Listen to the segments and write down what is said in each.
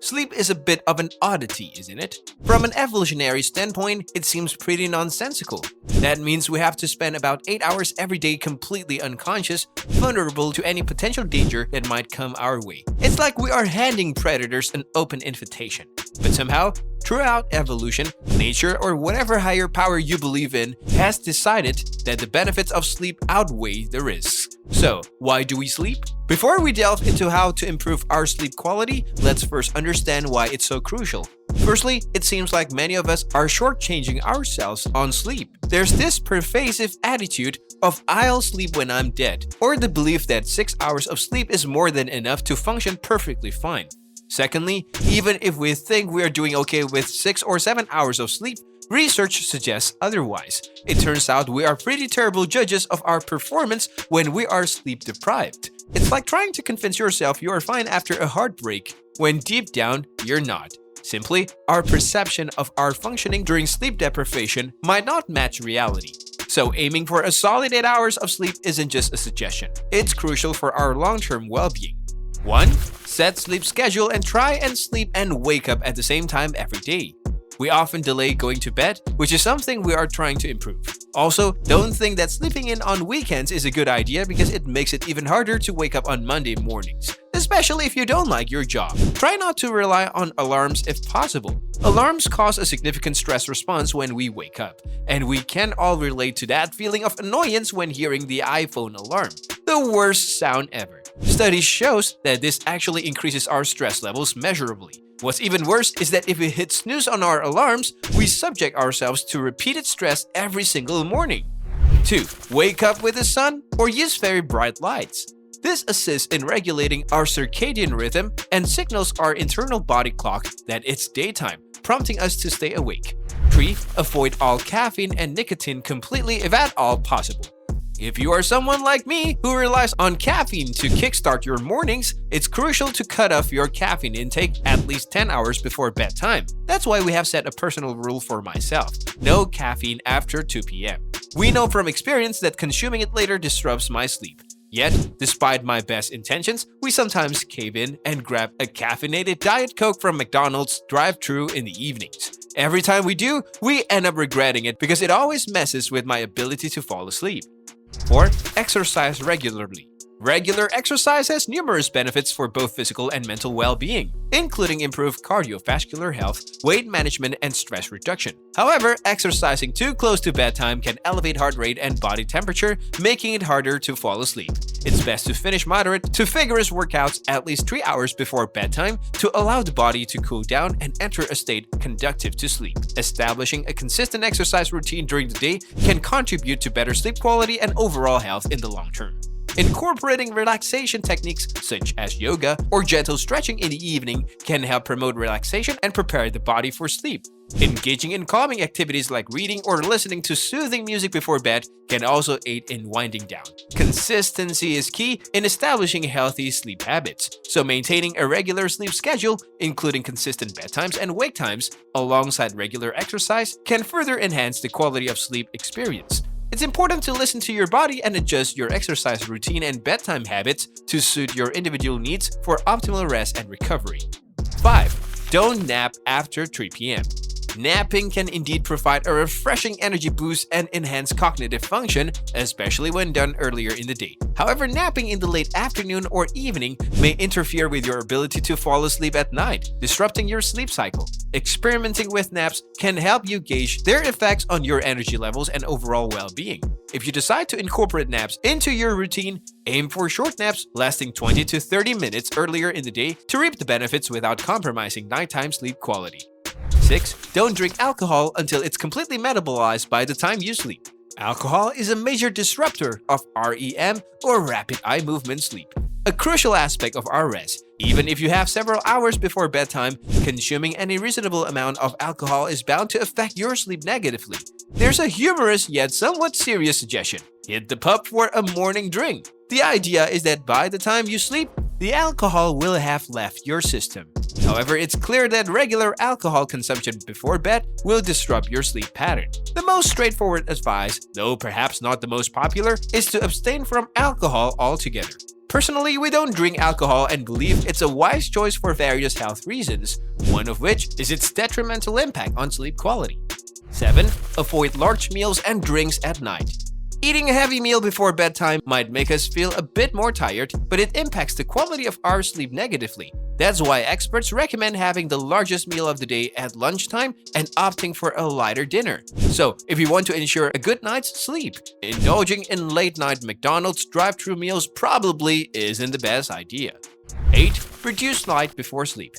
Sleep is a bit of an oddity, isn't it? From an evolutionary standpoint, it seems pretty nonsensical. That means we have to spend about 8 hours every day completely unconscious, vulnerable to any potential danger that might come our way. It's like we are handing predators an open invitation. But somehow, throughout evolution, nature, or whatever higher power you believe in, has decided that the benefits of sleep outweigh the risks. So, why do we sleep? Before we delve into how to improve our sleep quality, let's first understand why it's so crucial. Firstly, it seems like many of us are shortchanging ourselves on sleep. There's this pervasive attitude of "I'll sleep when I'm dead," or the belief that 6 hours of sleep is more than enough to function perfectly fine. Secondly, even if we think we are doing okay with 6 or 7 hours of sleep, research suggests otherwise. It turns out we are pretty terrible judges of our performance when we are sleep deprived. It's like trying to convince yourself you are fine after a heartbreak, when deep down, you're not. Simply, our perception of our functioning during sleep deprivation might not match reality. So aiming for a solid 8 hours of sleep isn't just a suggestion. It's crucial for our long-term well-being. 1. Set sleep schedule and try and sleep and wake up at the same time every day. We often delay going to bed, which is something we are trying to improve. Also, don't think that sleeping in on weekends is a good idea because it makes it even harder to wake up on Monday mornings, especially if you don't like your job. Try not to rely on alarms if possible. Alarms cause a significant stress response when we wake up, and we can all relate to that feeling of annoyance when hearing the iPhone alarm. The worst sound ever. Studies shows that this actually increases our stress levels measurably. What's even worse is that if we hit snooze on our alarms, we subject ourselves to repeated stress every single morning. 2. Wake up with the sun or use very bright lights. This assists in regulating our circadian rhythm and signals our internal body clock that it's daytime, prompting us to stay awake. 3. Avoid all caffeine and nicotine completely if at all possible. If you are someone like me who relies on caffeine to kickstart your mornings, it's crucial to cut off your caffeine intake at least 10 hours before bedtime. That's why we have set a personal rule for myself: no caffeine after 2 p.m. We know from experience that consuming it later disrupts my sleep. Yet, despite my best intentions, we sometimes cave in and grab a caffeinated Diet Coke from McDonald's drive-thru in the evenings. Every time we do, we end up regretting it because it always messes with my ability to fall asleep. 4. Exercise regularly. Regular exercise has numerous benefits for both physical and mental well-being, including improved cardiovascular health, weight management, and stress reduction. However, exercising too close to bedtime can elevate heart rate and body temperature, making it harder to fall asleep. It's best to finish moderate to vigorous workouts at least 3 hours before bedtime to allow the body to cool down and enter a state conducive to sleep. Establishing a consistent exercise routine during the day can contribute to better sleep quality and overall health in the long term. Incorporating relaxation techniques such as yoga or gentle stretching in the evening can help promote relaxation and prepare the body for sleep. Engaging in calming activities like reading or listening to soothing music before bed can also aid in winding down. Consistency is key in establishing healthy sleep habits, so maintaining a regular sleep schedule, including consistent bedtimes and wake times, alongside regular exercise, can further enhance the quality of sleep experience. It's important to listen to your body and adjust your exercise routine and bedtime habits to suit your individual needs for optimal rest and recovery. 5. Don't nap after 3 p.m. Napping can indeed provide a refreshing energy boost and enhance cognitive function, especially when done earlier in the day. However, napping in the late afternoon or evening may interfere with your ability to fall asleep at night, disrupting your sleep cycle. Experimenting with naps can help you gauge their effects on your energy levels and overall well-being. If you decide to incorporate naps into your routine, aim for short naps lasting 20 to 30 minutes earlier in the day to reap the benefits without compromising nighttime sleep quality. 6. Don't drink alcohol until it's completely metabolized by the time you sleep. Alcohol is a major disruptor of REM or rapid eye movement sleep, a crucial aspect of our rest. Even if you have several hours before bedtime, consuming any reasonable amount of alcohol is bound to affect your sleep negatively. There's a humorous yet somewhat serious suggestion: hit the pub for a morning drink. The idea is that by the time you sleep, the alcohol will have left your system. However, it's clear that regular alcohol consumption before bed will disrupt your sleep pattern. The most straightforward advice, though perhaps not the most popular, is to abstain from alcohol altogether. Personally, we don't drink alcohol and believe it's a wise choice for various health reasons, one of which is its detrimental impact on sleep quality. 7. Avoid large meals and drinks at night. Eating a heavy meal before bedtime might make us feel a bit more tired, but it impacts the quality of our sleep negatively. That's why experts recommend having the largest meal of the day at lunchtime and opting for a lighter dinner. So, if you want to ensure a good night's sleep, indulging in late-night McDonald's drive-thru meals probably isn't the best idea. 8. Reduce light before sleep.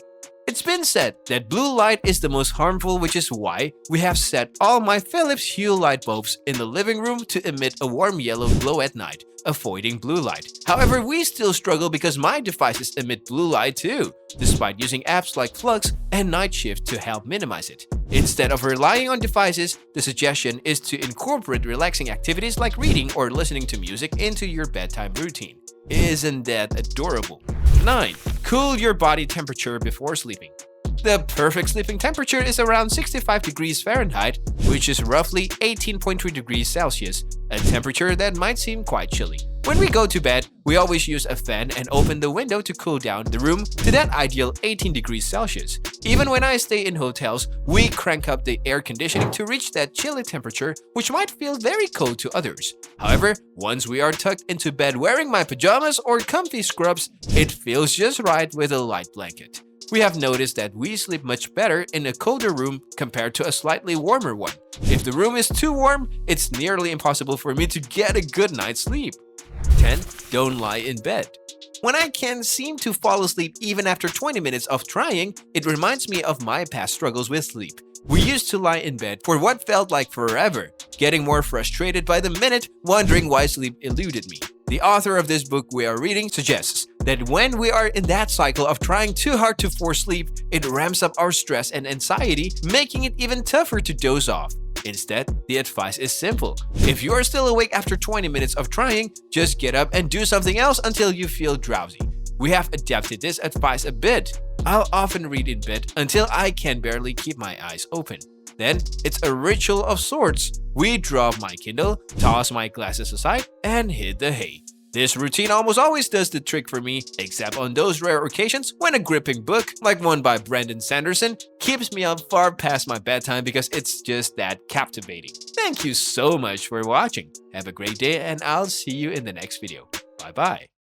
It's been said that blue light is the most harmful, which is why we have set all my Philips Hue light bulbs in the living room to emit a warm yellow glow at night, avoiding blue light. However, we still struggle because my devices emit blue light too, despite using apps like Flux and Night Shift to help minimize it. Instead of relying on devices, the suggestion is to incorporate relaxing activities like reading or listening to music into your bedtime routine. Isn't that adorable? 9. Cool your body temperature before sleeping. The perfect sleeping temperature is around 65 degrees Fahrenheit, which is roughly 18.3 degrees Celsius, a temperature that might seem quite chilly. When we go to bed, we always use a fan and open the window to cool down the room to that ideal 18 degrees Celsius. Even when I stay in hotels, we crank up the air conditioning to reach that chilly temperature, which might feel very cold to others. However, once we are tucked into bed wearing my pajamas or comfy scrubs, it feels just right with a light blanket. We have noticed that we sleep much better in a colder room compared to a slightly warmer one. If the room is too warm, it's nearly impossible for me to get a good night's sleep. 10. Don't lie in bed. When I can't seem to fall asleep even after 20 minutes of trying, it reminds me of my past struggles with sleep. We used to lie in bed for what felt like forever, getting more frustrated by the minute, wondering why sleep eluded me. The author of this book we are reading suggests that when we are in that cycle of trying too hard to force sleep, it ramps up our stress and anxiety, making it even tougher to doze off. Instead, the advice is simple. If you are still awake after 20 minutes of trying, just get up and do something else until you feel drowsy. We have adapted this advice a bit. I'll often read in bed until I can barely keep my eyes open. Then, it's a ritual of sorts. We drop my Kindle, toss my glasses aside, and hit the hay. This routine almost always does the trick for me, except on those rare occasions when a gripping book, like one by Brandon Sanderson, keeps me up far past my bedtime because it's just that captivating. Thank you so much for watching. Have a great day and I'll see you in the next video. Bye bye.